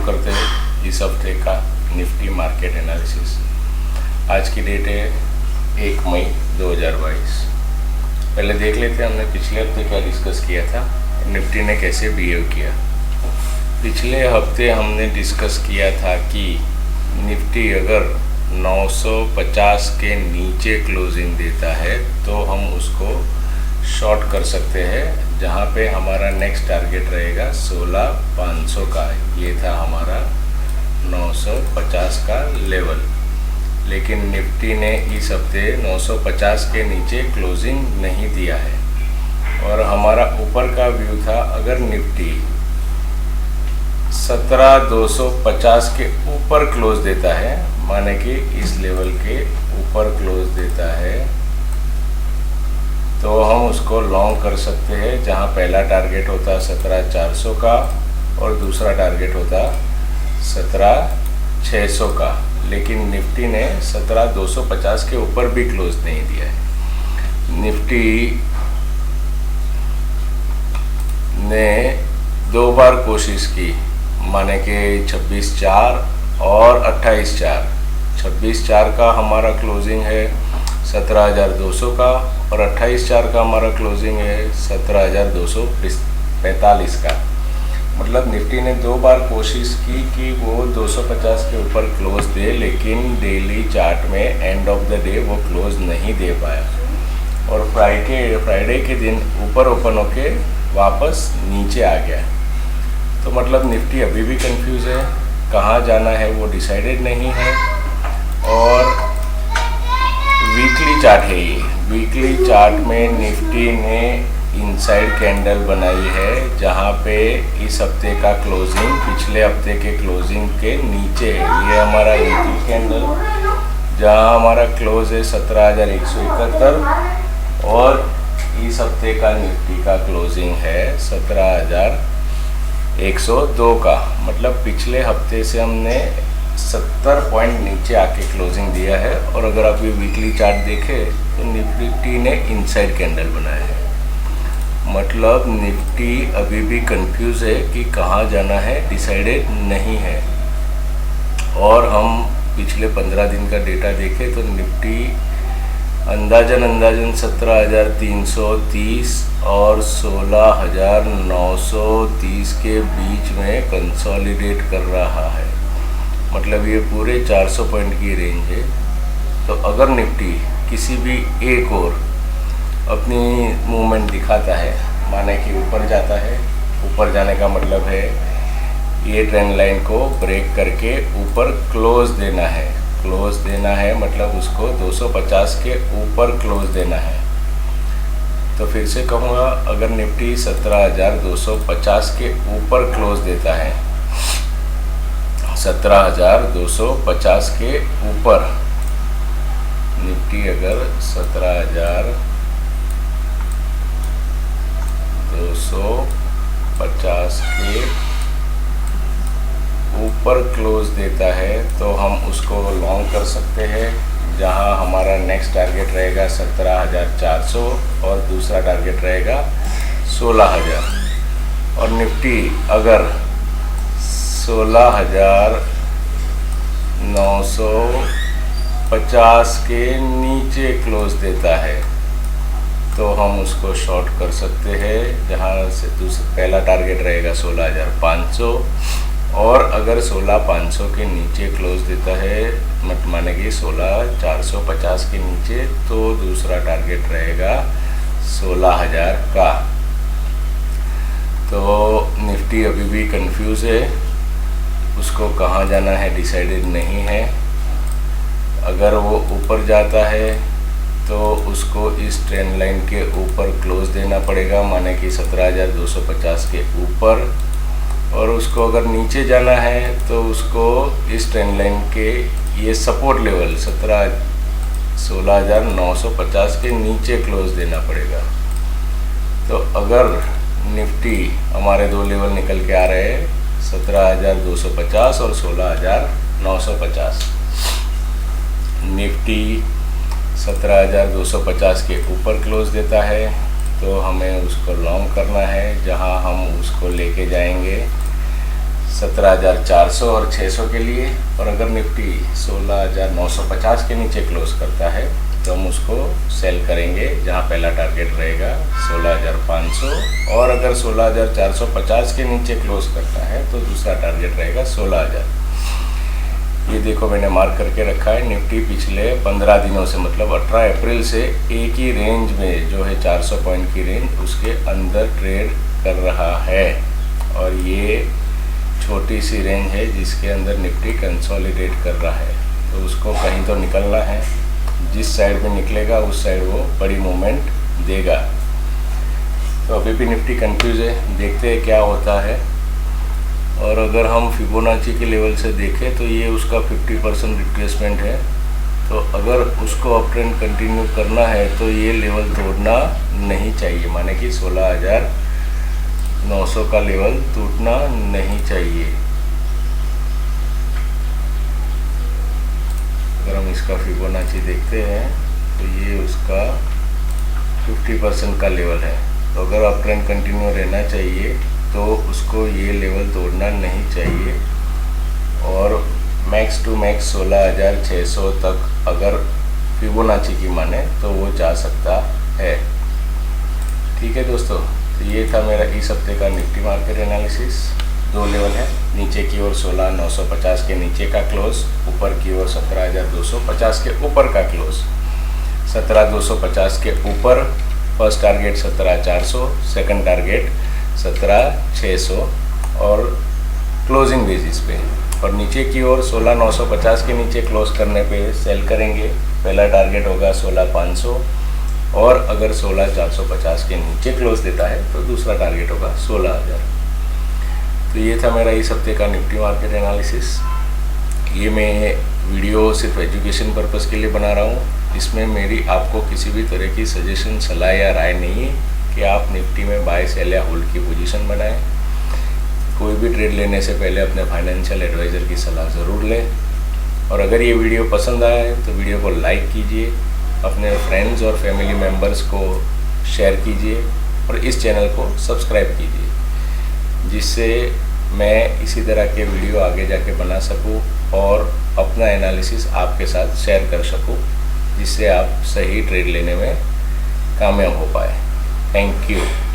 करते हैं इस हफ्ते का निफ्टी मार्केट एनालिसिस। आज की डेट है 1 मई 2022। पहले देख लेते हैं हमने पिछले हफ्ते क्या डिस्कस किया था, निफ्टी ने कैसे बिहेव किया। पिछले हफ्ते हमने डिस्कस किया था कि निफ्टी अगर 950 के नीचे क्लोजिंग देता है तो हम उसको शॉर्ट कर सकते हैं, जहाँ पे हमारा नेक्स्ट टारगेट रहेगा 16,500 का। ये था हमारा 950 का लेवल। लेकिन निफ्टी ने इस हफ्ते 950 के नीचे क्लोजिंग नहीं दिया है और हमारा ऊपर का व्यू था अगर निफ्टी 17,250 के ऊपर क्लोज देता है, माने कि इस लेवल के ऊपर क्लोज देता है, तो हम उसको लॉन्ग कर सकते हैं, जहां पहला टारगेट होता 17,400 का और दूसरा टारगेट होता 17,600 का। लेकिन निफ्टी ने 17,250 के ऊपर भी क्लोज नहीं दिया है। निफ्टी ने 2 बार कोशिश की, माने कि 26/4 और 28/4। 26/4 का हमारा क्लोजिंग है 17,200 का और 28/4 का हमारा क्लोजिंग है 17,245 का। मतलब निफ्टी ने 2 बार कोशिश की कि वो 250 के ऊपर क्लोज दे, लेकिन डेली चार्ट में एंड ऑफ द डे वो क्लोज नहीं दे पाया और फ्राइडे के दिन ऊपर ओपन होके वापस नीचे आ गया। तो मतलब निफ्टी अभी भी कंफ्यूज है, कहाँ जाना है वो डिसाइडेड नहीं है। और वीकली चार्ट है ये। वीकली चार्ट में निफ्टी ने इनसाइड कैंडल बनाई है, जहाँ पे इस हफ्ते का क्लोजिंग पिछले हफ्ते के क्लोजिंग के नीचे है। ये हमारा वीकली कैंडल, जहाँ हमारा क्लोज है 17,171 और इस हफ्ते का निफ्टी का क्लोजिंग है 17,102 का। मतलब पिछले हफ्ते से हमने 70 पॉइंट नीचे आके क्लोजिंग दिया है। और अगर आप ये वीकली चार्ट देखें तो निफ्टी ने इनसाइड कैंडल बनाया है। मतलब निफ्टी अभी भी कंफ्यूज है कि कहाँ जाना है, डिसाइडेड नहीं है। और हम पिछले 15 दिन का डेटा देखें तो निफ्टी अंदाजन 17,330 और 16,930 के बीच में कंसोलिडेट कर रहा है। मतलब ये पूरे 400 पॉइंट की रेंज है। तो अगर निफ्टी किसी भी एक और अपनी मूवमेंट दिखाता है, माने कि ऊपर जाता है, ऊपर जाने का मतलब है ये ट्रेंड लाइन को ब्रेक करके ऊपर क्लोज देना है। क्लोज देना है मतलब उसको 250 के ऊपर क्लोज देना है। तो फिर से कहूँगा, अगर निफ्टी 17,250 के ऊपर क्लोज देता है, 17,250 के ऊपर निफ्टी अगर 17,250 के ऊपर क्लोज देता है तो हम उसको लॉन्ग कर सकते हैं, जहां हमारा नेक्स्ट टारगेट रहेगा 17,400 और दूसरा टारगेट रहेगा 16,000। और निफ्टी अगर 16,950 के नीचे क्लोज देता है तो हम उसको शॉर्ट कर सकते हैं, जहां से पहला टारगेट रहेगा 16,500। और अगर 16,500 के नीचे क्लोज देता है, माने कि 16,450 के नीचे, तो दूसरा टारगेट रहेगा 16,000 का। तो निफ्टी अभी भी कंफ्यूज है, उसको कहाँ जाना है डिसाइडेड नहीं है। अगर वो ऊपर जाता है तो उसको इस ट्रेंड लाइन के ऊपर क्लोज देना पड़ेगा, माने कि 17,250 के ऊपर। और उसको अगर नीचे जाना है तो उसको इस ट्रेंड लाइन के ये सपोर्ट लेवल 16,950 के नीचे क्लोज देना पड़ेगा। तो अगर निफ्टी हमारे 2 लेवल निकल के आ रहे हैं 17,250 और 16,950। निफ्टी 17,250 के ऊपर क्लोज देता है तो हमें उसको लॉन्ग करना है, जहां हम उसको लेके जाएंगे 17,400 और 600 के लिए। और अगर निफ्टी 16,950 के नीचे क्लोज करता है तो हम उसको सेल करेंगे, जहां पहला टारगेट रहेगा 16,500। और अगर 16,450 के नीचे क्लोज करता है तो दूसरा टारगेट रहेगा 16,000। ये देखो मैंने मार्क करके रखा है। निफ्टी पिछले 15 दिनों से, मतलब 18 अप्रैल से एक ही रेंज में जो है 400 पॉइंट की रेंज, उसके अंदर ट्रेड कर रहा है। और ये छोटी सी रेंज है जिसके अंदर निफ्टी कंसोलिडेट कर रहा है, तो उसको कहीं तो निकलना है। जिस साइड में निकलेगा उस साइड वो बड़ी मूवमेंट देगा। तो अभी भी निफ्टी कंफ्यूज है, देखते हैं क्या होता है। और अगर हम फिबोनाची के लेवल से देखें तो ये उसका 50% रिट्रेसमेंट है। तो अगर उसको अप ट्रेंड कंटिन्यू करना है तो ये लेवल तोड़ना नहीं चाहिए, माने कि 16,900 का लेवल टूटना नहीं चाहिए। अगर हम इसका फिबोनाची देखते हैं तो ये उसका 50% का लेवल है। तो अगर अप ट्रेंड कंटिन्यू रहना चाहिए तो उसको ये लेवल तोड़ना नहीं चाहिए। और मैक्स टू मैक्स 16,600 तक अगर फिबोनाची की माने तो वो जा सकता है। ठीक है दोस्तों, तो ये था मेरा इस हफ्ते का निफ्टी मार्केट एनालिसिस। दो लेवल है, नीचे की ओर 16,950 के नीचे का क्लोज, ऊपर की ओर 17,250 के ऊपर का क्लोज। 17,250 के ऊपर फर्स्ट टारगेट 17,400, सेकंड टारगेट 17,600 और क्लोजिंग बेसिस पे। और नीचे की ओर 16,950 के नीचे क्लोज करने पे सेल करेंगे। पहला टारगेट होगा 16,500 और अगर 16,450 के नीचे क्लोज देता है तो दूसरा टारगेट होगा 16,000। तो ये था मेरा इस हफ्ते का निफ्टी मार्केट एनालिसिस। ये मैं वीडियो सिर्फ एजुकेशन पर्पज़ के लिए बना रहा हूँ। इसमें मेरी आपको किसी भी तरह की सजेशन, सलाह या राय नहीं है कि आप निफ्टी में बाय, सेल या होल्ड की पोजीशन बनाएं। कोई भी ट्रेड लेने से पहले अपने फाइनेंशियल एडवाइज़र की सलाह ज़रूर लें। और अगर ये वीडियो पसंद आया है तो वीडियो को लाइक कीजिए, अपने फ्रेंड्स और फैमिली मेम्बर्स को शेयर कीजिए और इस चैनल को सब्सक्राइब कीजिए, जिससे मैं इसी तरह के वीडियो आगे जाके बना सकूं और अपना एनालिसिस आपके साथ शेयर कर सकूं, जिससे आप सही ट्रेड लेने में कामयाब हो पाए। Thank you.